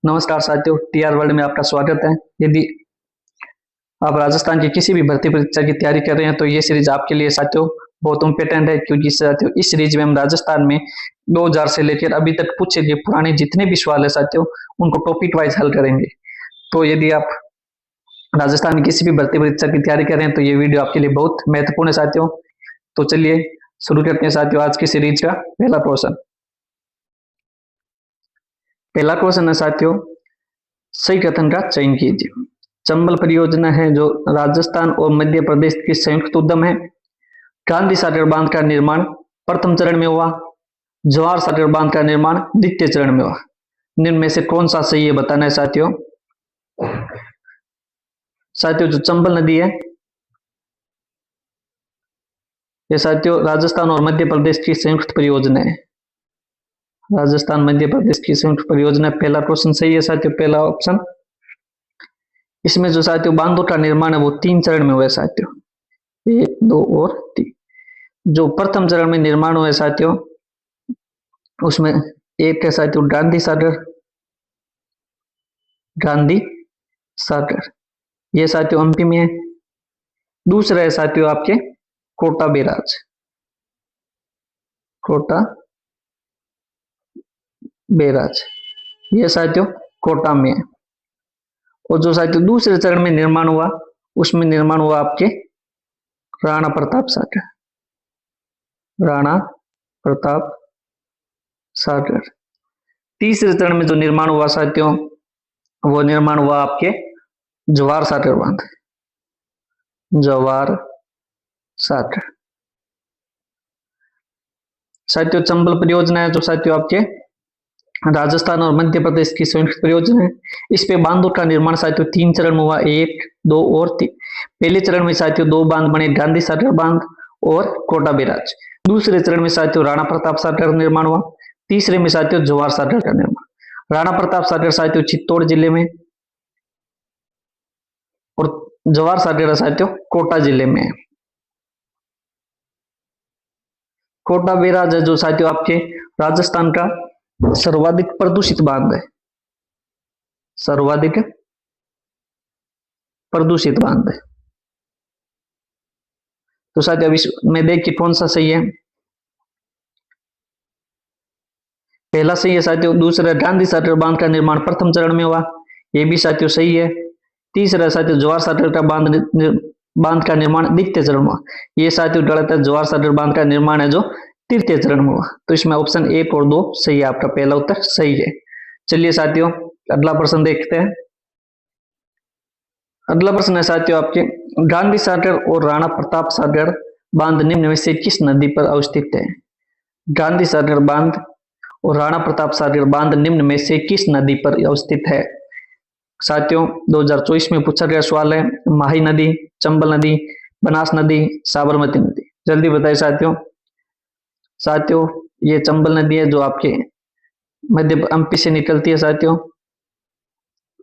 नमस्कार साथियों, TR world में आपका स्वागत है। यदि आप राजस्थान की किसी भी भर्ती परीक्षा की तैयारी कर रहे हैं तो ये सीरीज आपके लिए साथियों बहुत इम्पोर्टेंट है, क्योंकि साथियों इस सीरीज में हम राजस्थान में 2000 से लेकर अभी तक पूछे गए पुराने जितने भी सवाल है साथियों उनको टॉपिक वाइज हल करेंगे। तो यदि आप राजस्थान की किसी भी भर्ती परीक्षा की तैयारी कर रहे हैं तो ये वीडियो आपके लिए बहुत महत्वपूर्ण है साथियों। तो चलिए शुरू करते हैं साथियों आज की सीरीज का पहला क्वेश्चन। पहला क्वेश्चन है साथियों, सही कथन का चयन कीजिए। चंबल परियोजना है जो राजस्थान और मध्य प्रदेश की संयुक्त उद्यम है। गांधी सागर बांध का निर्माण प्रथम चरण में हुआ। जवाहर सागर बांध का निर्माण द्वितीय चरण में हुआ। निम्न में से कौन सा सही है बताना है साथियों। साथियों जो चंबल नदी है ये साथियों राजस्थान और मध्य प्रदेश की संयुक्त परियोजना है। राजस्थान मध्य प्रदेश की संयुक्त परियोजना। पहला क्वेश्चन सही है साथियों, पहला ऑप्शन। इसमें जो साथियों बांधों का निर्माण है वो 3 चरण में हुआ है साथियों, 1, 2 और 3। जो प्रथम चरण में निर्माण हुआ है साथियों उसमें एक है साथियों गांधी सागर। गांधी सागर ये साथियों एमपी में है। दूसरा है साथियों आपके कोटा बैराज। कोटा बैराज ये साथियों कोटा में है। और जो साथियों दूसरे चरण में निर्माण हुआ उसमें निर्माण हुआ आपके राणा प्रताप सागर। राणा प्रताप सागर। तीसरे चरण में जो निर्माण हुआ साथियों वो निर्माण हुआ आपके जवाहर सागर बांध। जवाहर सागर। साथियों चंबल परियोजना है जो साथियों आपके राजस्थान और मध्य प्रदेश की संयुक्त परियोजना है। इस पे बांधों का निर्माण साथियों 3 चरण में हुआ, 1, 2 और 3। पहले चरण में साथियों 2 बांध बने, गांधी सागर बांध और कोटा बैराज। दूसरे चरण में साथियों राणा प्रताप सागर का निर्माण हुआ। तीसरे में साथियों जवाहर सागर का निर्माण। राणा प्रताप सागर साथियों चित्तौड़ जिले में और जवाहर सागर साथियों कोटा जिले में है। कोटा बैराज है जो साथियों आपके राजस्थान का सर्वाधिक प्रदूषित बांध है। सर्वाधिक प्रदूषित बांध है। तो साथियों अब इसमें देखिए कौन सा सही है। पहला सही है साथियों। दूसरा गांधी सागर बांध का निर्माण प्रथम चरण में हुआ, ये भी साथियों सही है। तीसरा साथियों जवाहर सागर का बांध का निर्माण द्वितीय चरण में हुआ, ये साथियों गलत है। जवाहर सागर बांध का निर्माण है जो तृतीय चरण में हुआ। तो इसमें ऑप्शन 1 और 2 सही है, आपका पहला उत्तर सही है। चलिए साथियों अगला प्रश्न देखते हैं। अगला प्रश्न है साथियों आपके, गांधी सागर और राणा प्रताप सागर बांध निम्न में से किस नदी पर अवस्थित है। गांधी सागर बांध और राणा प्रताप सागर बांध निम्न में से किस नदी पर अवस्थित है। साथियों 2024 में पूछा गया सवाल है। माही नदी, चंबल नदी, बनास नदी, साबरमती नदी। जल्दी बताइए साथियों। साथियों ये चंबल नदी है जो आपके मध्य एमपी से निकलती है साथियों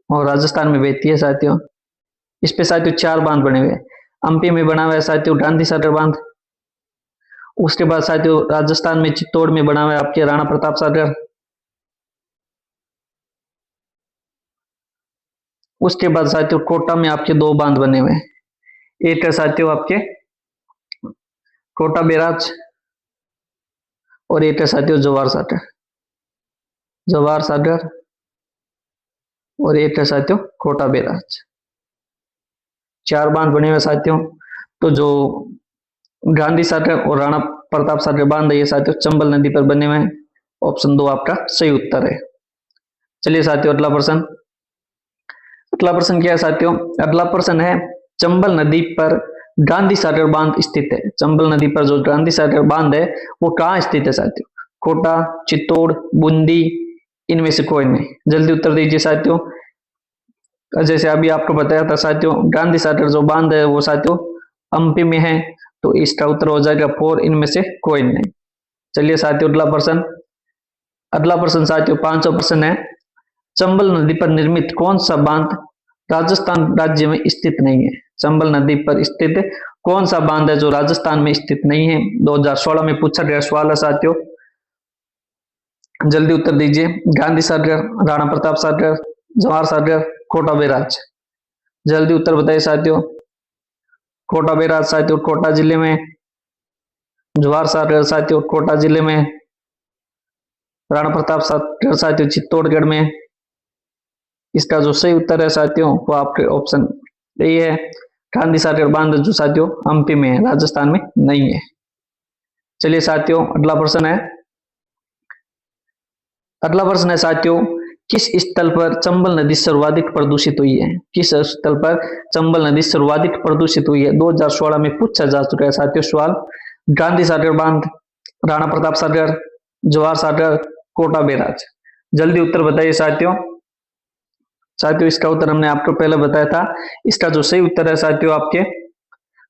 और राजस्थान में बहती है साथियों। इस पे साथियों 4 बांध बने हुए हैं। एमपी में बना हुआ है साथियों गांधी सागर बांध। उसके बाद साथियों राजस्थान में चित्तौड़ में बना हुआ है आपके राणा प्रताप सागर। उसके बाद साथियों कोटा में आपके 2 बांध बने हुए हैं। एक है साथियों आपके कोटा बैराज और एक है साथियों जवाहर सागर। जवाहर सागर और एक है साथियों कोटा बैराज। 4 बांध बने हुए साथियों। तो जो गांधी सागर और राणा प्रताप सागर बांध है ये साथियों चंबल नदी पर बने हुए हैं। ऑप्शन 2 आपका सही उत्तर है। चलिए साथियों अगला प्रश्न। अगला प्रश्न क्या है साथियों। अगला प्रश्न है चंबल नदी पर गांधी सागर बांध स्थित है। चंबल नदी पर जो गांधी सागर बांध है वो कहाँ स्थित है साथियों। कोटा, चित्तौड़, बूंदी, इनमें से कोई नहीं। जल्दी उत्तर दीजिए साथियों। जैसे अभी आपको बताया था साथियों गांधी सागर जो बांध है वो साथियों एमपी में है, तो इसका उत्तर हो जाएगा 4, इनमें से कोई नहीं। चलिए साथियों अगला प्रश्न। अगला प्रश्न साथियों 5वां प्रश्न है, चंबल नदी पर निर्मित कौन सा बांध राजस्थान राज्य में स्थित नहीं है। चंबल नदी पर स्थित कौन सा बांध है जो राजस्थान में स्थित नहीं है। 2016 में पूछा गया सवाल है साथियों। जल्दी उत्तर दीजिए। गांधी सागर, राणा प्रताप सागर, जवाहर सागर, कोटा बैराज। जल्दी उत्तर बताइए साथियों। कोटा बैराज साथियों कोटा जिले में, जवाहर सागर साथियों कोटा जिले में, राणा प्रताप सागर साथियों चित्तौड़गढ़ में। इसका जो सही उत्तर है साथियों वो आपके ऑप्शन ए है, गांधी सागर बांध, जो साथियों हम्पी में है, राजस्थान में नहीं है। चलिए साथियों अगला प्रश्न है। अगला प्रश्न है साथियों, किस स्थल पर चंबल नदी सर्वाधिक प्रदूषित हुई है? किस स्थल पर चंबल नदी सर्वाधिक प्रदूषित हुई है? 2016 में पूछा जा चुका है साथियों सवाल। गांधी सागर बांध, राणा प्रताप सागर, जवाहर सागर, कोटा बैराज। जल्दी उत्तर बताइए साथियों। साथियों इसका उत्तर हमने आपको पहले बताया था। इसका जो सही उत्तर है साथियों आपके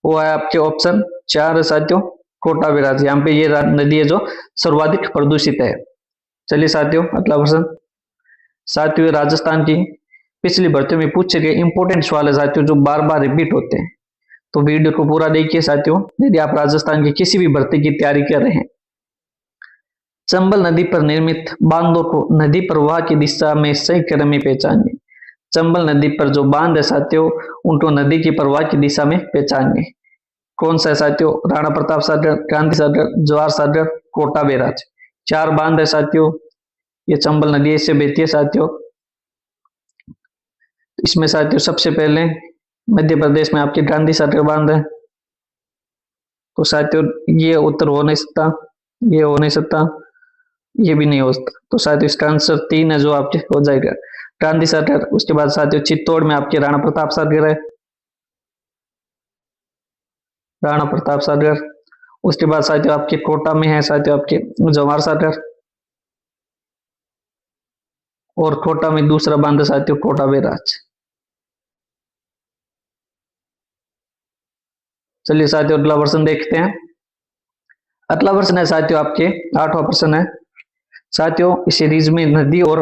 वो है आपके ऑप्शन 4 है साथियों, कोटा बैराज। यहाँ पे ये नदी है जो सर्वाधिक प्रदूषित है। चलिए साथियों अगला प्रश्न। साथियों राजस्थान की पिछली भर्तियों में पूछे गए इंपोर्टेंट सवाल है साथियों जो बार बार रिपीट होते हैं, तो वीडियो को पूरा देखिए साथियों यदि आप राजस्थान की किसी भी भर्ती की तैयारी कर रहे हैं। चंबल नदी पर निर्मित बांधों को नदी प्रवाह की दिशा में सही क्रम में पहचानिए। चंबल नदी पर जो बांध है साथियों उनको नदी की प्रवाह की दिशा में पहचानिए। कौन सा है साथियों? राणा प्रताप सागर, गांधी सागर, जवाहर सागर, कोटा बैराज। 4 बांध है साथियों, ये चंबल नदी से बहती है साथियों। इसमें साथियों सबसे पहले मध्य प्रदेश में आपके गांधी सागर बांध है, तो साथियों ये उत्तर हो नहीं सकता, ये हो नहीं सकता, ये भी नहीं हो सकता, तो साथियों इसका आंसर 3 है जो आपके हो जाएगा गांधी सागर। उसके बाद साथियों चित्तौड़ में आपके राणा प्रताप सागर है, राणा प्रताप सागर। उसके बाद साथियों आपके कोटा में है साथियों आपके जवाहर सागर, और कोटा में दूसरा बांध है साथियों कोटा बैराज। चलिए साथियों अगला प्रश्न देखते हैं। अगला प्रश्न है साथियों आपके 8वां प्रश्न है साथियों। इस सीरीज में नदी और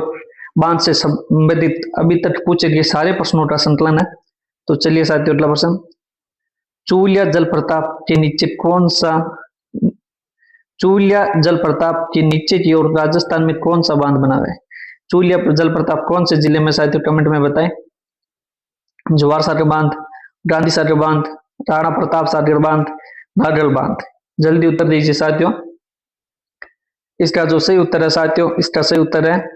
बांध से संबंधित अभी तक पूछे गए सारे प्रश्नों का संकलन है। तो चलिए साथियों अगला प्रश्न। चूलिया जलप्रपात के नीचे कौन सा, चूलिया जलप्रपात के नीचे की ओर राजस्थान में कौन सा बांध बना हुआ है? चूलिया जलप्रपात कौन से जिले में साथियों कमेंट में बताएं। जवाहर सागर बांध, गांधी सागर बांध, राणा प्रताप सागर बांध, भागल बांध। जल्दी उत्तर दीजिए साथियों। इसका जो सही उत्तर है साथियों, इसका सही उत्तर है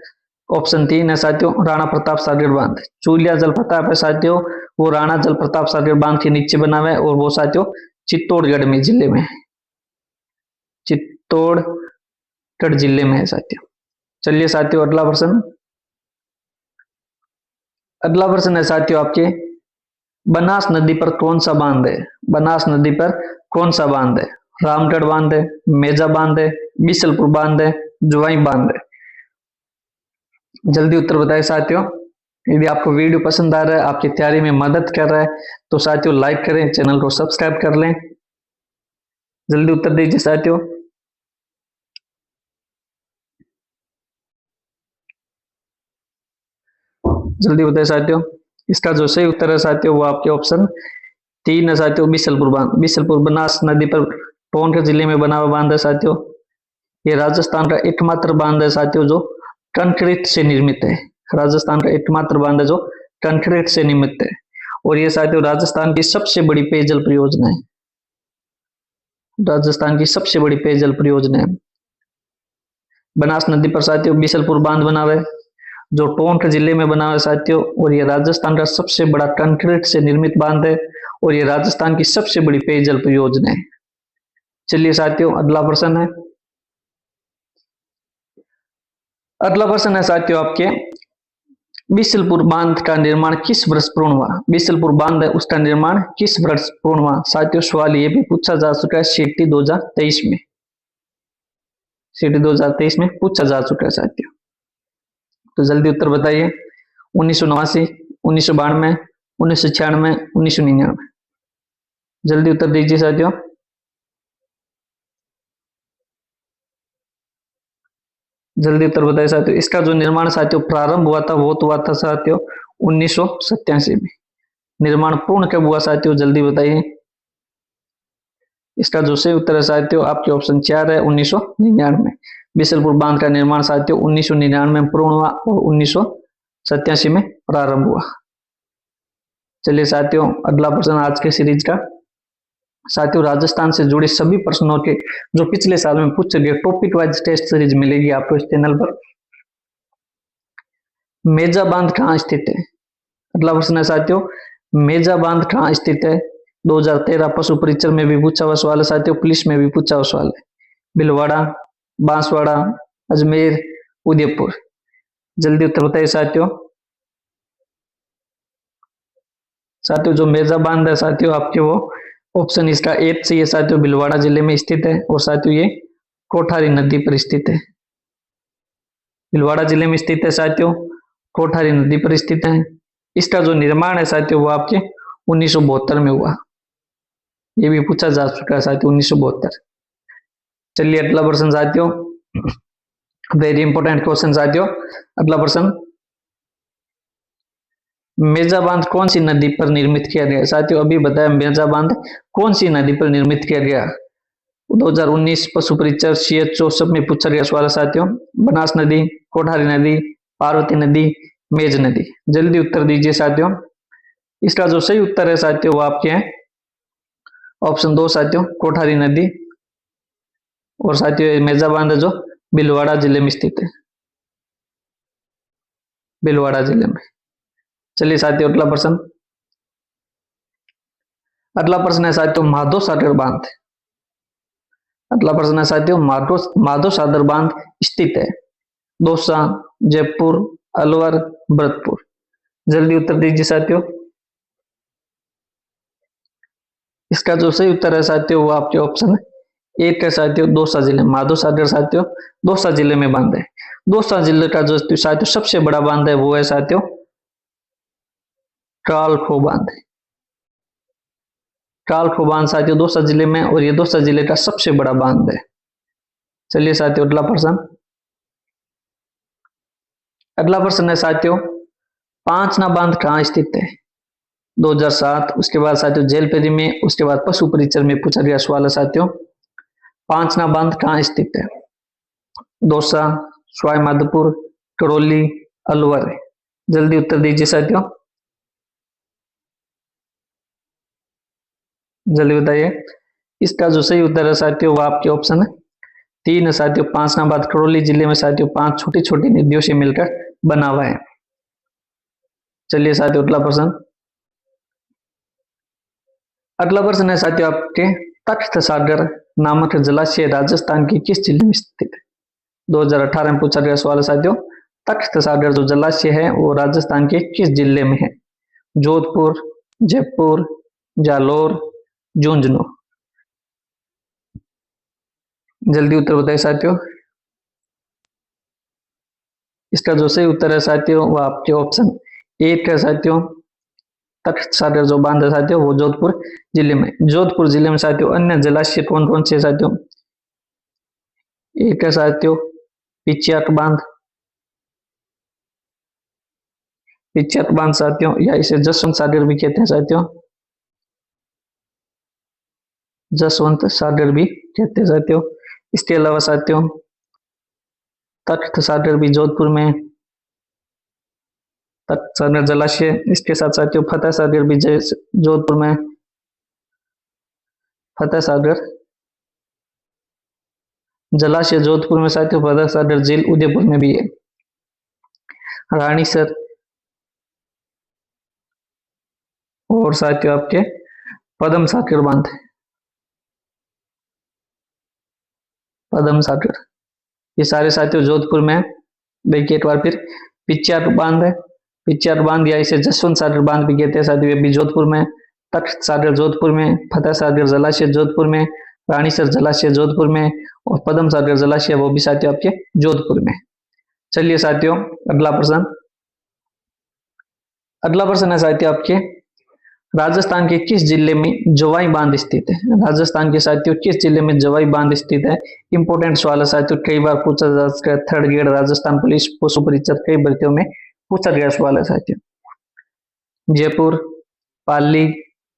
ऑप्शन 3 है साथियों, राणा प्रताप सागर बांध। चूलिया जलप्रपात है साथियों वो राणा जलप्रताप सागर बांध के नीचे बना हुआ है, और वो साथियों चित्तौड़गढ़ में जिले में, चित्तौड़गढ़ जिले में है साथियों। चलिए साथियों अगला प्रश्न। अगला प्रश्न है साथियों आपके, बनास नदी पर कौन सा बांध है? बनास नदी पर कौन सा बांध है? रामगढ़ बांध है, मेजा बांध है, बिशलपुर बांध है, जुवाई बांध है। जल्दी उत्तर बताएं साथियों। यदि आपको वीडियो पसंद आ रहा है, आपकी तैयारी में मदद कर रहा है, तो साथियों लाइक करें, चैनल को सब्सक्राइब कर लें। जल्दी उत्तर दीजिए साथियों। जल्दी बताइए साथियों। इसका जो सही उत्तर है साथियों वो आपके ऑप्शन 3 है साथियों, बिशलपुर बांध। बिशलपुर बनास नदी पर टोंक जिले में बना हुआ बांध है साथियों। ये राजस्थान का एकमात्र बांध है साथियों जो कंक्रीट से निर्मित है। राजस्थान का एकमात्र बांध है जो कंक्रीट से निर्मित है, और ये साथियों राजस्थान की सबसे बड़ी पेयजल परियोजना है। राजस्थान की सबसे बड़ी पेयजल परियोजना है। बनास नदी पर साथियों बिशलपुर बांध बना हुआ है जो टोंक जिले में बना हुआ है साथियों, और ये राजस्थान का सबसे बड़ा कंक्रीट से निर्मित बांध है, और ये राजस्थान की सबसे बड़ी पेयजल परियोजना है। चलिए साथियों अगला प्रश्न है। अगला प्रश्न है साथियों आपके, बिशलपुर बांध का निर्माण किस वर्ष पूर्ण हुआ? बिशलपुर बांध है उसका निर्माण किस वर्ष पूर्ण हुआ? साथियों सवाल ये भी पूछा जा चुका है सीटी 2023 में, सीटी 2023 में पूछा जा चुका है साथियों। तो जल्दी उत्तर बताइए। 1989, 1992, 1996, 1999। जल्दी उत्तर दीजिए साथियों। जल्दी उत्तर बताइए साथियों। इसका जो निर्माण साथियों प्रारंभ हुआ था वो तो हुआ था साथियों 1987 में। निर्माण पूर्ण कब हुआ साथियों जल्दी बताइए। इसका जो सही उत्तर है साथियों आपके ऑप्शन 4 है 1999। बिशलपुर बांध का निर्माण साथियों 1999 में पूर्ण हुआ, और 87 में प्रारंभ हुआ। चलिए साथियों, अगला प्रश्न आज के सीरीज का। साथियों, राजस्थान से जुड़े सभी प्रश्नों के जो पिछले साल में पूछे गए टॉपिक वाइज टेस्ट सीरीज मिलेगी आपको इस चैनल पर। मेजा बांध कहाँ स्थित है? अगला प्रश्न है साथियों, मेजा बांध कहाँ स्थित है? 2013 पशु परीक्षण में भी पूछा हुआ सवाल है साथियों, पुलिस में भी पूछा हुआ सवाल है। भीलवाड़ा, बांसवाड़ा, अजमेर, उदयपुर। जल्दी उत्तर बताइए साथियों। साथियों, जो मेजा बांध है साथियों आपके वो ऑप्शन इसका एट सही है साथियों, भीलवाड़ा जिले में स्थित है। और साथियों ये कोठारी नदी पर स्थित है। भीलवाड़ा जिले में स्थित है साथियों, कोठारी नदी पर स्थित है। इसका जो निर्माण है साथियों वो आपके 1972 में हुआ। ये भी पूछा जा चुका है साथियों, 1972। चलिए अगला प्रश्न साथियों, वेरी इंपॉर्टेंट क्वेश्चन साथियों। अगला प्रश्न, मेजा बांध कौन सी नदी पर निर्मित किया गया? साथियों अभी बताया मेजा बांध कौन सी नदी पर निर्मित किया गया। 2019 पशु परीक्षण CHO सब में पूछा गया सवाल है साथियों। बनास नदी, कोठारी नदी, पार्वती नदी, मेज नदी। जल्दी उत्तर दीजिए साथियों। इसका जो सही उत्तर है साथियों वो आपके हैं ऑप्शन 2 साथियों, कोठारी नदी। और साथियों मेजा बांध है जो भीलवाड़ा जिले में स्थित है, भीलवाड़ा जिले में। चलिए साथियों अगला प्रश्न। अगला प्रश्न है साथियों, माधो सागर बांध। अगला प्रश्न है साथियों, माधो सागर बांध स्थित है दौसा, जयपुर, अलवर, भरतपुर। जल्दी उत्तर दीजिए साथियों। इसका जो सही उत्तर है साथियों वो आपके ऑप्शन एक है साथियों, दौसा जिले। माधो सागर साथियों दौसा जिले में बांध है। दौसा जिले का जो साथियों सबसे बड़ा बांध है वो है साथियों कालखो बांध। कालखो बांध साथियों दौसा जिले में, और ये दौसा जिले का सबसे बड़ा बांध है। चलिए साथियों अगला प्रश्न। अगला प्रश्न है साथियों, पांचना बांध कहाँ स्थित है? 2007। उसके बाद साथियों जेलपेरी में, उसके बाद पशु परीक्षण में पूछा गया सवाल है साथियों। पांचना बांध कहाँ स्थित है? दौसा, सवाई माधोपुर, करौली, अलवर। जल्दी उत्तर दीजिए साथियों, जल्दी बताइए। इसका जो सही उत्तर है साथियों वो आपके ऑप्शन है 3 है साथियों, पांचना बांध करौली जिले में साथियों 5 छोटी छोटी नदियों से मिलकर बना हुआ है। चलिए साथियों अगला प्रश्न। अगला प्रश्न है साथियों आपके, तख्त सागर नामक जलाशय राजस्थान के किस जिले में स्थित है? 2018 में पूछा गया सवाल है साथियों। तख्त सागर जो जलाशय है वो राजस्थान के किस जिले में है? जोधपुर, जयपुर, जालोर, झुंझुनू। जल्दी उत्तर बताइए साथियों। इसका जो सही उत्तर है साथियों वो आपके ऑप्शन एक है साथियों, तख्त सागर जो बांध है साथियों वो जोधपुर जिले में। जोधपुर जिले में साथियों अन्य जलाशय कौन कौन से साथियों? एक है साथियों पिचियाक बांध, पिचियाक बांध साथियों, या इसे जसवंत सागर भी कहते हैं साथियों, जसवंत सागर भी कहते हैं साथियों। इसके अलावा साथियों तख्त सागर भी जोधपुर में, तख्त सागर जलाशय। इसके साथ साथियों फतेह सागर भी जोधपुर में, फतेह सागर जलाशय जोधपुर में साथियों। फतेह सागर झील उदयपुर में भी है। रानीसर और साथियों आपके पदम सागर बांध, पदम सागर, ये सारे साथियों जोधपुर में। देखिए एक बार फिर, पिचियाक बांध है, पिचियाक बांध या इसे जसवंत सागर बांध भी कहते हैं साथियों, ये भी जोधपुर में। तख्त सागर जोधपुर में, फतेह सागर जलाशय जोधपुर में, रानीसर जलाशय जोधपुर में, और पदम सागर जलाशय वो भी साथियों आपके जोधपुर में। चलिए साथियों अगला प्रश्न। अगला प्रश्न है साथियों आपके, राजस्थान के किस जिले में जवाई बांध स्थित है? राजस्थान के साथियों किस जिले में जवाई बांध स्थित है? इंपोर्टेंट सवाल है साथियों, कई बार पूछा जा सकता है। थर्ड ग्रेड राजस्थान पुलिस पशु परीक्षक कई भर्तियों में पूछा गया सवाल है साथियों। जयपुर, पाली,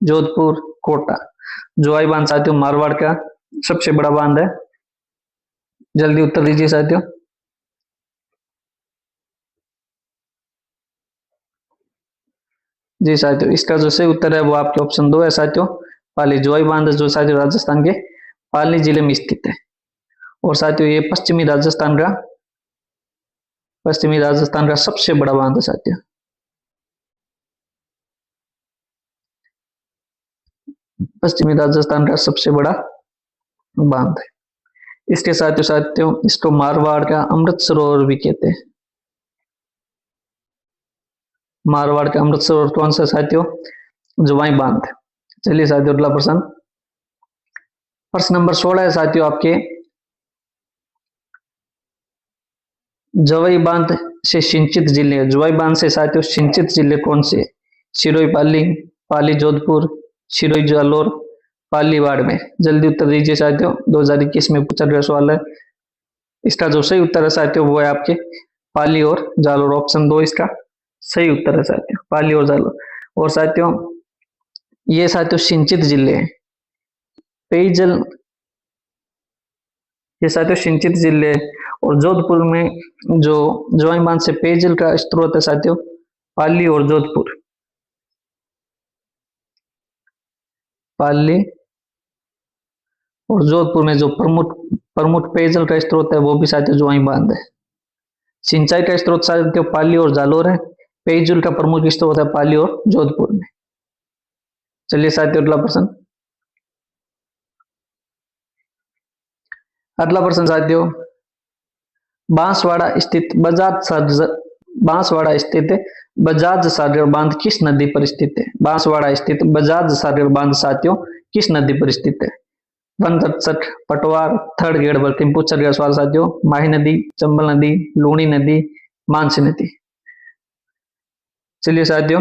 जोधपुर, कोटा। जवाई बांध साथियों मारवाड़ का सबसे बड़ा बांध है। जल्दी उत्तर दीजिए साथियों। जी साथियों, इसका जो सही उत्तर है वो आपके ऑप्शन 2 है साथियों, पाली। जोई बांध जो साथियों राजस्थान के पाली जिले में स्थित है। और साथियों ये पश्चिमी राजस्थान का सबसे बड़ा बांध है साथियों। पश्चिमी राजस्थान का सबसे बड़ा बांध है। इसके साथियों साथियों इसको मारवाड़ का अमृत सरोवर भी कहते हैं। मारवाड़ का अमृत सरोवर कौन सा साथियों? जुवाई बांध। चलिए साथियों अगला प्रश्न, प्रश्न नंबर 16 है साथियों आपके, जवाई बांध से सिंचित जिले, जवाई बांध से साथियों सिंचित जिले कौन से? सिरोही पाली, पाली जोधपुर, सिरोही जालोर, पाली बाड़मेर। जल्दी उत्तर दीजिए साथियों, 2021 में पूछा गया सवाल है। इसका जो सही उत्तर है साथियों वो है आपके पाली और जालोर। ऑप्शन 2 इसका सही उत्तर है साथियों, पाली और जालोर। और साथियों ये साथियों सिंचित जिले हैं, पेयजल, ये साथियों सिंचित जिले। और जोधपुर में जो जवाई बांध से पेयजल का स्रोत है साथियों पाली और जोधपुर। पाली और जोधपुर में जो प्रमुख प्रमुख पेयजल का स्रोत है वो भी साथियों जवाई बांध है। सिंचाई का स्रोत साथियों पाली और जालोर है, पेयजल का प्रमुख स्रोत है पाली और जोधपुर में। चलिए साथियों अगला प्रश्न, अगला प्रश्न साथियों, बांसवाड़ा स्थित बजाज सागर बांध किस नदी पर स्थित है? बांसवाड़ा स्थित बजाज सागर बांध साथियों किस नदी पर स्थित है? 167, पटवार, थर्ड ग्रेड भर्ती पूछा गया सवाल साथियों। माही नदी, चंबल नदी, लूणी नदी, मानसी नदी। चलिए साथियों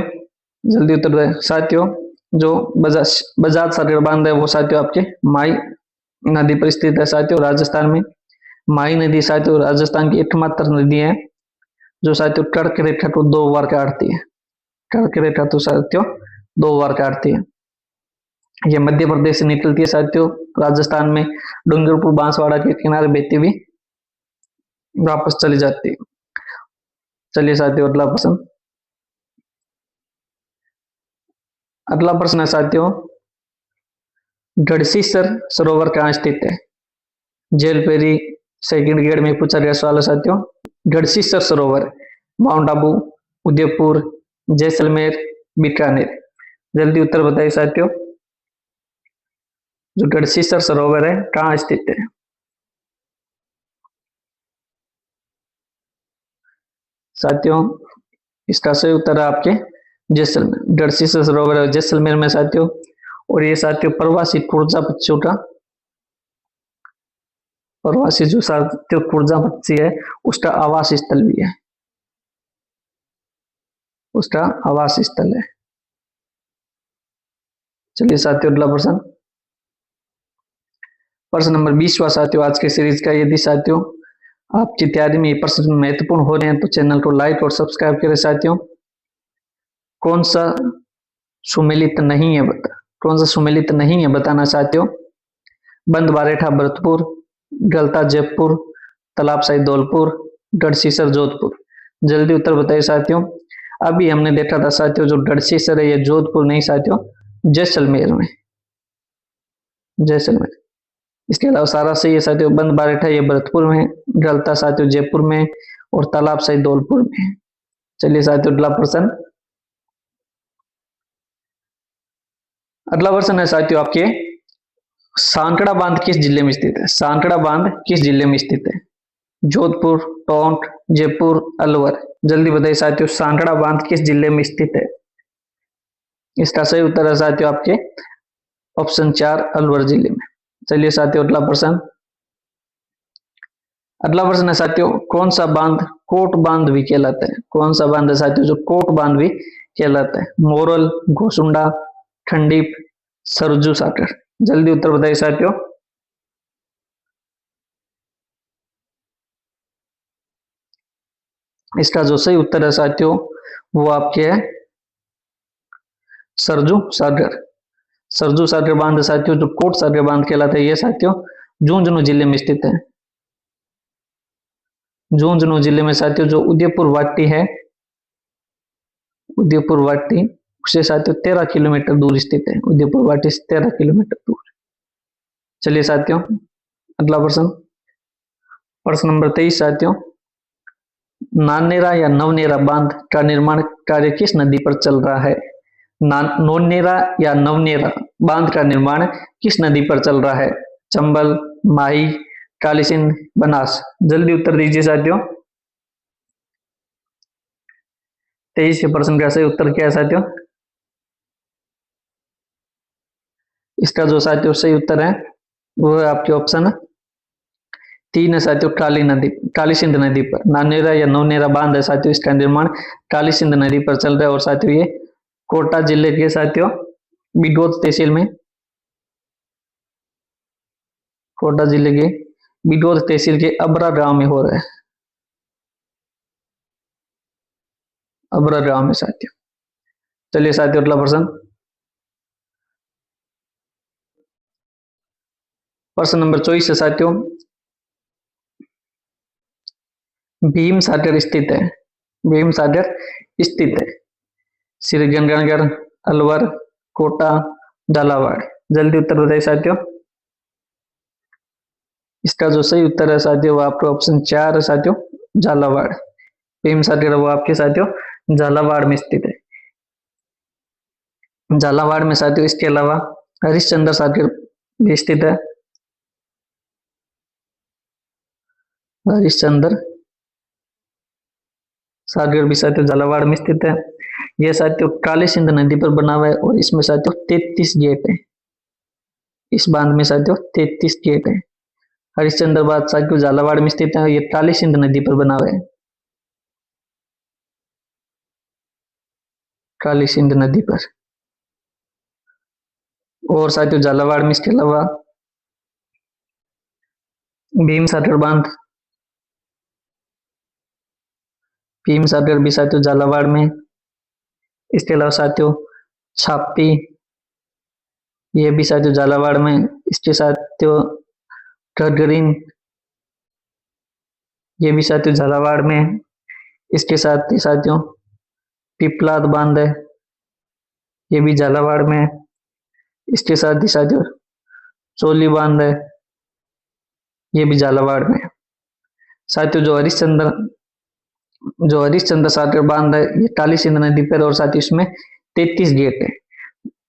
जल्दी उत्तर दें साथियों, जो बजाज सागर बांध है वो साथियों आपके माई नदी पर स्थित है साथियों राजस्थान में। माही नदी साथियों राजस्थान की एकमात्र नदी है जो साथियों कर्क रेखा को 2 बार काटती है। कर्क रेखा तो साथियों 2 बार काटती है। ये मध्य प्रदेश से निकलती है साथियों, राजस्थान में डूंगरपुर बांसवाड़ा के किनारे बहती हुई वापस चली जाती है। चलिए साथियों अगला प्रश्न, अगला प्रश्न है साथियों, गढ़सीसर सरोवर कहाँ स्थित है? जेलपेरी सेकंड ग्रेड में पूछा गया सवाल है साथियों। गढ़सीसर सरोवर माउंट आबू, उदयपुर, जैसलमेर, बीकानेर। जल्दी उत्तर बताइए साथियों, जो गढ़सीसर सरोवर है कहाँ स्थित है? साथियों इसका सही उत्तर है आपके जैसलमेर। गढ़सीसर सरोवर है जैसलमेर में साथियों। और ये साथियों प्रवासी कुर्जा पक्षियों का, प्रवासी जो साथियों कुर्जा पक्षी है उसका आवास स्थल भी है, उसका आवास स्थल है। चलिए साथियों अगला प्रश्न, प्रश्न नंबर 20वां साथियों आज के सीरीज का। यदि साथियों आपकी तैयारी में ये प्रश्न महत्वपूर्ण हो रहे हैं तो चैनल को लाइक और सब्सक्राइब करें साथियों। कौन सा सुमेलित नहीं है कौन सा सुमेलित नहीं है बताना साथियों। बंद बारेठा भरतपुर, गलता जयपुर, तालाब साई धौलपुर, गढ़सीसर जोधपुर। जल्दी उत्तर बताइए साथियों। अभी हमने देखा था साथियों जो गढ़सीसर है ये जोधपुर नहीं साथियों जैसलमेर में, जैसलमेर। इसके अलावा सारा सही है साथियों, बंद बारेठा ये भरतपुर में, गलता साथियों जयपुर में और तालाब साई धौलपुर में। चलिए साथियों अगला प्रश्न, अगला प्रश्न है साथियों आपके, सांकड़ा बांध किस जिले में स्थित है? सांकड़ा बांध किस जिले में स्थित है? जोधपुर, टोंक, जयपुर, अलवर। जल्दी बताइए साथियों सांकड़ा बांध किस जिले में स्थित है? इसका सही उत्तर है साथियों आपके ऑप्शन 4 अलवर जिले में। चलिए साथियों अगला प्रश्न, अगला प्रश्न है साथियों, कौन सा बांध कोट बांध भी कहलाता है? कौन सा बांध है साथियों जो कोट बांध भी कहलाता है? मोरल, घोसुंडा, खंडीप, सरजू सागर। जल्दी उत्तर बताइए साथियों। इसका जो सही उत्तर है साथियों वो आपके है सरजू सागर। सरजू सागर बांध साथियों जो कोट सागर बांध कहलाता है ये साथियों झुंझुनू जिले में स्थित है। झुंझुनू जिले में साथियों जो उदयपुर वाटी है, उदयपुर वाटी उससे साथियों 13 किलोमीटर दूर स्थित है। उदयपुर वाटी से 13 किलोमीटर दूर। चलिए साथियों अगला प्रश्न, प्रश्न नंबर 23 साथियों, नानेरा या नवनेरा बांध का निर्माण कार्य किस नदी पर चल रहा है? नोनेरा या नवनेरा बांध का निर्माण किस नदी पर चल रहा है? चंबल, माही, काली सिंध, बनास। जल्दी उत्तर दीजिए साथियों। 23 के प्रश्न का सही उत्तर क्या है साथियों? इसका जो साथियों सही उत्तर है वो है आपके ऑप्शन 3 है साथियों, काली नदी, काली सिंध नदी पर। नानेरा या नवनेरा बांध है साथियों, इसका निर्माण काली सिंध नदी पर चल रहा है। और साथियों ये कोटा जिले के साथियों बिडोद तहसील में, कोटा जिले के बिडोद तहसील के अबरा गांव में हो रहा है, अबरा गांव में साथियों। चलिए साथियों अगला प्रश्न, प्रश्न नंबर 24 है साथियों, भीम सागर स्थित है, भीम सागर स्थित है श्रीगंगानगर, अलवर, कोटा, झालावाड़। जल्दी उत्तर बताइए साथियों। इसका जो सही उत्तर है साथियों वो आपका ऑप्शन 4 है साथियों, झालावाड़। भीम सागर वो आपके साथियों झालावाड़ में स्थित है। झालावाड़ में साथियों इसके अलावा हरिश्चंद्र सागर भी स्थित है, हरिश्चंद्र सागर भी साथियों झालावाड़ में स्थित है। यह साथियों काली सिंध नदी पर बना हुआ है और इसमें साथियों 33 गेट है। इस बांध में साथियों 33 गेट है। हरिश्चंद्र बांध साथियों झालावाड़ में स्थित है, यह काली सिंध नदी पर बना हुआ है, काली सिंध नदी पर। और साथियों झालावाड़ में इसके अलावा भीम सागर बांध, भीम सागर भी साथियों झालावाड़ में। इसके अलावा साथियों छापी, ये भी साथियों झालावाड़ में। इसके साथियों गगरीन, ये भी साथियों झालावाड़ में। इसके साथ ही साथियों पिपलाद बांध है, ये भी झालावाड़ में। इसके साथ ही साथियों चोली बांध है, ये भी झालावाड़ में। साथियों जो हरिश्चंद्र सागर बांध है ये काली सिंध नदी पर और साथ ही इसमें 33 गेट है।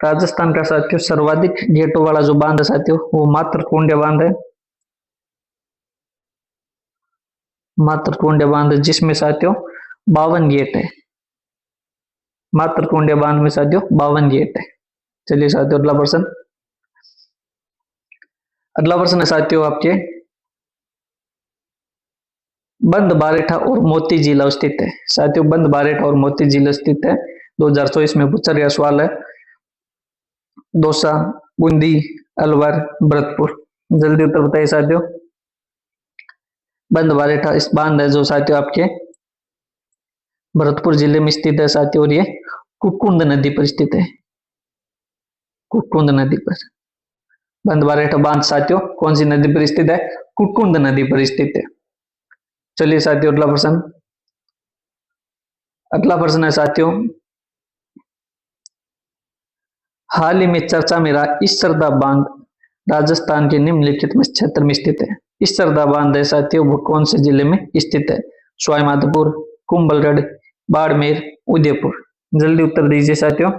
राजस्थान का साथियों सर्वाधिक गेटों वाला जो बांध है साथियों वो मातरकुंड बांध है, मातरकुंड बांध है जिसमें साथियों 52 गेट है। मातरकुंड बांध में साथियों 52 गेट है। चलिए साथियों अगला प्रश्न, अगला प्रश्न है साथियों आपके बंद बारेठा और मोती जिला स्थित है। साथियों बंद बारेठा और मोती जिला स्थित है, 2024 में पूछा गया सवाल है। दौसा, बूंदी, अलवर, भरतपुर। जल्दी उत्तर बताइए साथियों। बंद बारेठा इस बांध है जो साथियों आपके भरतपुर जिले में स्थित है साथियों, और ये कुकुंद नदी पर स्थित है, कुकुंद नदी पर। बंद बारेठा बांध साथियों कौन सी नदी पर स्थित है? कुकुंद नदी पर स्थित है। चलिए साथियों अगला प्रश्न, अगला प्रश्न है साथियों, हाल ही में चर्चा में रहा इस सरदा बांध राजस्थान के निम्नलिखित में क्षेत्र में स्थित है। इस सरदा बांध है साथियों वो कौन से जिले में स्थित है? सवाईमाधोपुर, कुंभलगढ़, बाड़मेर, उदयपुर। जल्दी उत्तर दीजिए साथियों।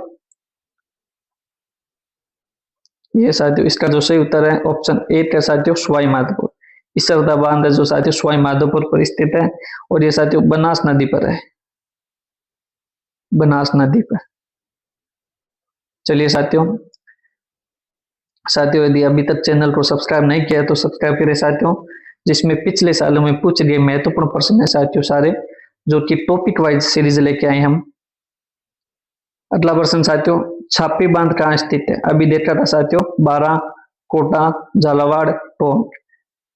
ये साथियों इसका जो सही उत्तर है ऑप्शन 8 है साथियों, सवाईमाधोपुर। इस सरदा बांध है जो साथियों सवाईमाधोपुर पर स्थित है और ये साथियों बनास नदी पर है, बनास नदी पर। चलिए साथियों, साथियों यदि अभी तक चैनल को सब्सक्राइब नहीं किया तो सब्सक्राइब करें साथियों, जिसमें पिछले सालों में पूछे गए महत्वपूर्ण प्रश्न है साथियों सारे, जो कि टॉपिक वाइज सीरीज लेके आए हम। अगला प्रश्न साथियों, छापी बांध कहाँ स्थित है? अभी देखा था साथियों 12, कोटा, झालावाड़, टोंक।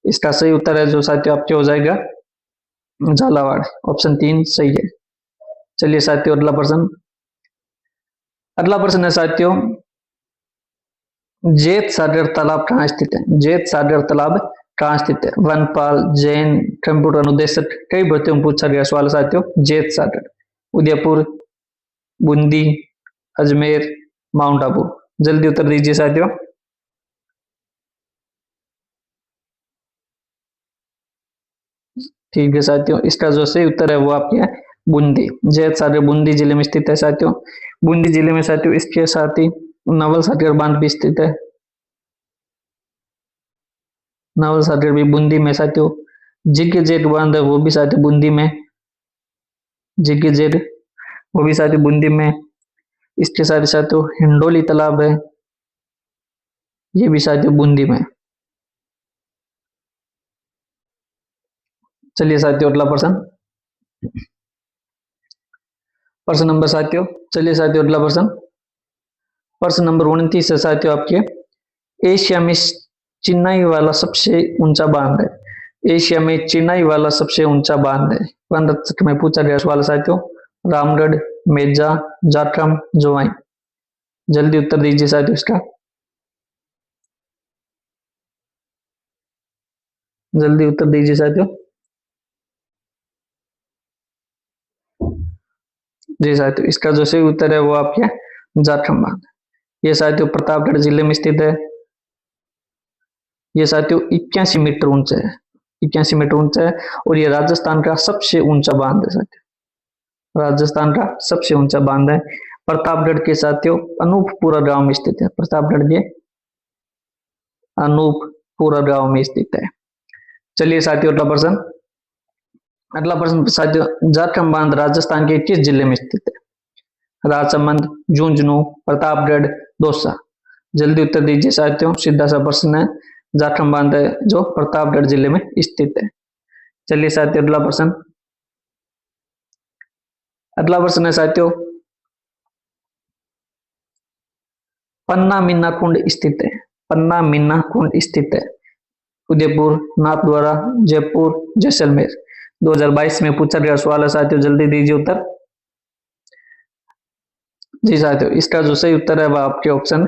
इसका सही उत्तर है जो साथियों आपके हो जाएगा झालावाड़, ऑप्शन 3 सही है। चलिए साथियों अगला प्रश्न, अगला प्रश्न है साथियों, जेत सागर तालाब कहाँ स्थित है? जेत सागर तालाब कहाँ स्थित है? वनपाल, जैन, कंप्यूटर अनुदेशक, कई भर्तियों में पूछा गया सवाल साथियों। जेत सागर, उदयपुर, बूंदी, अजमेर, माउंट आबू। जल्दी उत्तर दीजिए साथियों। ठीक है साथियों, इसका जो सही उत्तर है वो आपके है बूंदी। जैत सागर बूंदी जिले में स्थित है साथियों। बूंदी जिले में साथियों इसके साथ ही नवल सागर बांध भी स्थित है। नवल सागर भी बूंदी में साथियों। जिग जेट बांध है वो भी साथियों बूंदी में। जिग जेट वो भी साथियों बूंदी में। इसके साथ ही साथियों हिंडोली तालाब है, ये भी साथियों बूंदी में। चलिए साथियों अगला प्रश्न। प्रश्न नंबर साथियों, चलिए साथियों अगला प्रश्न। प्रश्न नंबर 29 है साथियों आपके, एशिया में चिनाई वाला सबसे ऊंचा बांध है। एशिया में चिनाई वाला सबसे ऊंचा बांध है। कर्नाटक में पूछा गया सवाल साथियों। रामगढ़, मेजा, जाखम, जोवाई। जल्दी उत्तर दीजिए साथियों इसका। जल्दी उत्तर दीजिए साथियों। जी साथियों, इसका जो सही उत्तर है वो आपके जाखम बांध। ये साथियों प्रतापगढ़ जिले में स्थित है। ये साथियों 81 मीटर ऊंचा है। 81 मीटर ऊंचा है और ये राजस्थान का सबसे ऊंचा बांध है साथियों। राजस्थान का सबसे ऊंचा बांध है। प्रतापगढ़ के साथियों अनूपपुरा गांव में स्थित है। प्रतापगढ़ के अनूपपुरा गांव में स्थित है। चलिए साथियों अगला प्रश्न। अगला प्रश्न साथियों, जाखम बांध राजस्थान के किस जिले में स्थित है? राजसमंद, झुंझुनू, प्रतापगढ़, दौसा। जल्दी उत्तर दीजिए साथियों, सीधा सा प्रश्न है। जाखम बांध है जो प्रतापगढ़ जिले में स्थित है। चलिए साथियों अगला प्रश्न। अगला प्रश्न है साथियों, पन्ना मीना कुंड स्थित है। पन्ना मीना कुंड स्थित है उदयपुर, नाथद्वारा, जयपुर, जैसलमेर। 2022 में पूछा गया सवाल है साथियों, जल्दी दीजिए उत्तर। जी साथियों, इसका जो सही उत्तर है वह आपके ऑप्शन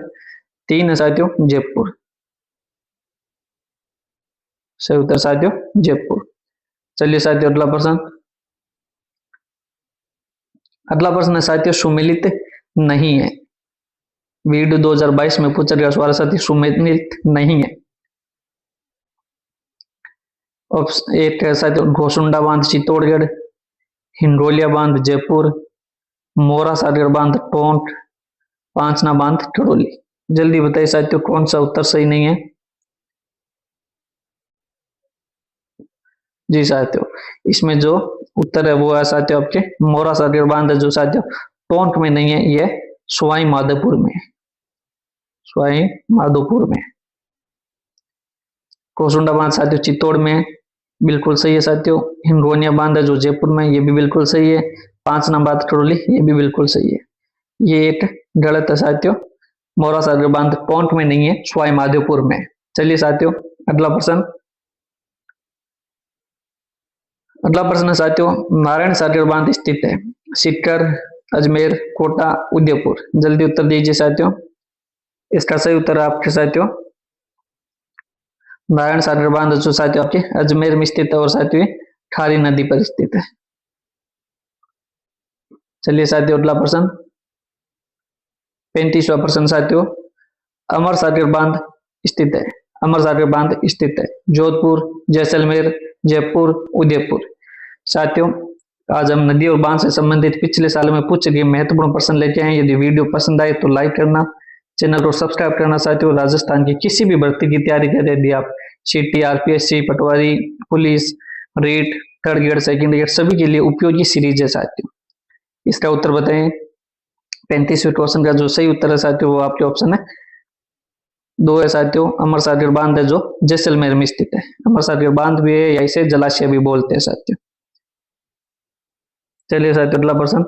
3 है साथियों, जयपुर। सही उत्तर साथियों जयपुर। चलिए साथियों अगला प्रश्न। अगला प्रश्न है साथियों, सुमेलित नहीं है। वीडियो 2022 में पूछा गया सवाल साथियों, सुमेलित नहीं है। ऑप्शन एक है साथियों घोसुंडा बांध चित्तौड़गढ़, हिंडोलिया बांध जयपुर, मोरा सागर बांध टोंक, पांचना बांध करौली। जल्दी बताइए साथियों कौन सा उत्तर सही नहीं है। जी साथियों, इसमें जो उत्तर है वो है साथियों आपके मोरा सागर बांध है जो साथियों टोंक में नहीं है, ये सवाई माधोपुर में। सवाई माधोपुर में। कोसुंडा बांध साथियों चित्तौड़ में, बिल्कुल सही है साथियों। हिंगोनिया बांध है जो जयपुर में, ये भी बिल्कुल सही है। पांचना बांध करौली, ये भी बिल्कुल सही है। ये एक गलत है साथियों, मोरा सागर बांध टोंक में नहीं है, सवाई माधोपुर में। चलिए साथियों अगला प्रश्न। अगला प्रश्न है साथियों, नारायण सागर बांध स्थित है सीकर, अजमेर, कोटा, उदयपुर। जल्दी उत्तर दीजिए साथियों। इसका सही उत्तर है आपके साथियों नारायण सागर बांध जो साथियों आपके अजमेर में स्थित है और साथियों खारी नदी पर स्थित है। चलिए साथियों अगला प्रश्न। 35वां प्रश्न साथियों, अमर सागर बांध स्थित है। अमर सागर बांध स्थित है जोधपुर, जैसलमेर, जयपुर, उदयपुर। साथियों आज हम नदी और बांध से संबंधित पिछले साल में पूछे गए महत्वपूर्ण प्रश्न लेके आए। यदि वीडियो पसंद आए तो लाइक करना, चैनल को सब्सक्राइब करना। साथियों राजस्थान की किसी भी भर्ती की तैयारी कर रहे, यदि आप CT, RPSC, patwari, police, REET, third grade, second grade सभी के लिए उपयोगी सीरीज है साथियों। इसका उत्तर बताएं। 35वें क्वेश्चन का जो सही उत्तर है साथियों वो आपके ऑप्शन है 2 है साथियों, अमर सागर बांध है जो जैसलमेर में स्थित है। अमर सागर बांध भी है या इसे जलाशय भी बोलते हैं साथियों। चलिए साथियों अगला प्रश्न।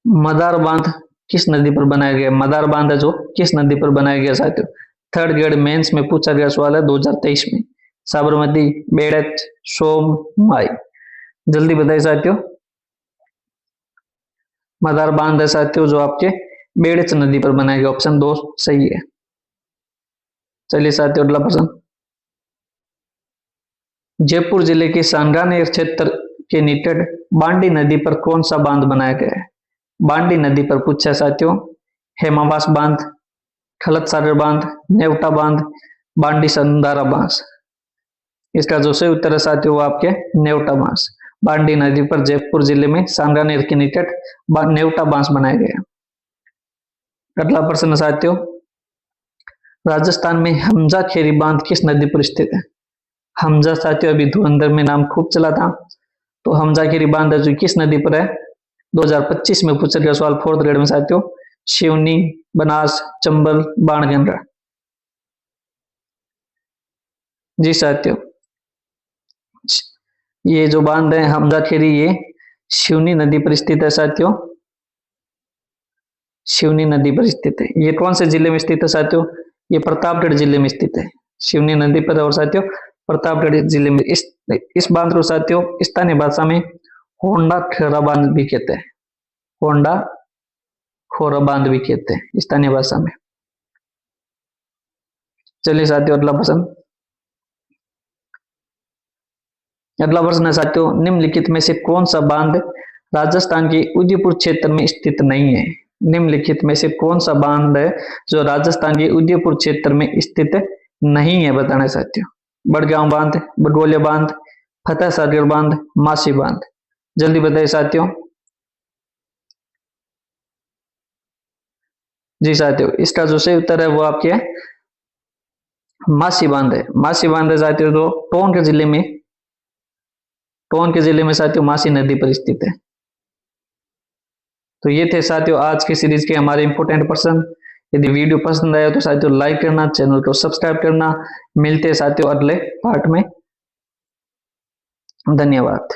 मदार बांध किस नदी पर बनाया गया? मदार बांध है जो किस नदी पर बनाया गया साथियों? थर्ड ग्रेड मेंस में पूछा गया सवाल है 2023 में। साबरमती, बेड़च, सोम, माई। जल्दी बताइए साथियों। मदार बांध है साथियों जो आपके बेड़च नदी पर बनाया गया, ऑप्शन 2 सही है। चलिए साथियों अगला प्रश्न। जयपुर जिले के सांगानेर क्षेत्र के निकट बांडी नदी पर कौन सा बांध बनाया गया है? बांडी नदी पर पूछा है साथियों। हेमावास बांध, खलत सागर बांध, नेवटा बांध, बांडी संदारा बांस। इसका जो सही उत्तर है साथियों वो आपके नेवटा बांस। बांडी नदी पर जयपुर जिले में सांगानेर के निकट नेवटा बांस बनाए गए। अगला प्रश्न साथियों, राजस्थान में हमजा खेरी बांध किस नदी पर स्थित है? हमजा साथियों अभी धुरंधर में नाम खूब चला था, तो हमजा खेरी बांध जो किस नदी पर है? 2025 में पूछा गया सवाल 4th ग्रेड में साथियों। शिवनी, बनास, चंबल, बाणगंगा। जी साथियों, ये जो बांध है हमजा खेरी ये शिवनी नदी पर स्थित है साथियों। शिवनी नदी पर स्थित है। ये कौन से जिले में स्थित है साथियों? ये प्रतापगढ़ जिले में स्थित है। शिवनी नदी पर और साथियों प्रतापगढ़ जिले में। इस बांध को साथियों स्थानीय भाषा में होंडा खोरा बांध भी कहते हैं। होंडा खोरा बांध भी कहते हैं स्थानीय भाषा में। चलिए साथियों अगला प्रश्न। अगला प्रश्न है साथियों, निम्नलिखित में से कौन सा बांध राजस्थान के उदयपुर क्षेत्र में स्थित नहीं है? निम्नलिखित में से कौन सा बांध है जो राजस्थान के उदयपुर क्षेत्र में स्थित नहीं है? बताना साथियों। बड़गांव बांध, बडोलिया बांध, फतेह सागर बांध, मासी बांध। जल्दी बताइए साथियों। जी साथियों, इसका जो सही उत्तर है वो आपके मासी बांध है। मासी बांध है साथियों जो टोंक जिले में, टोंक जिले में साथियों मासी नदी पर स्थित है। तो ये थे साथियों आज की सीरीज के हमारे इंपोर्टेंट प्रश्न। यदि वीडियो पसंद आया तो साथियों लाइक करना, चैनल को सब्सक्राइब करना। मिलते हैं साथियों अगले पार्ट में। धन्यवाद।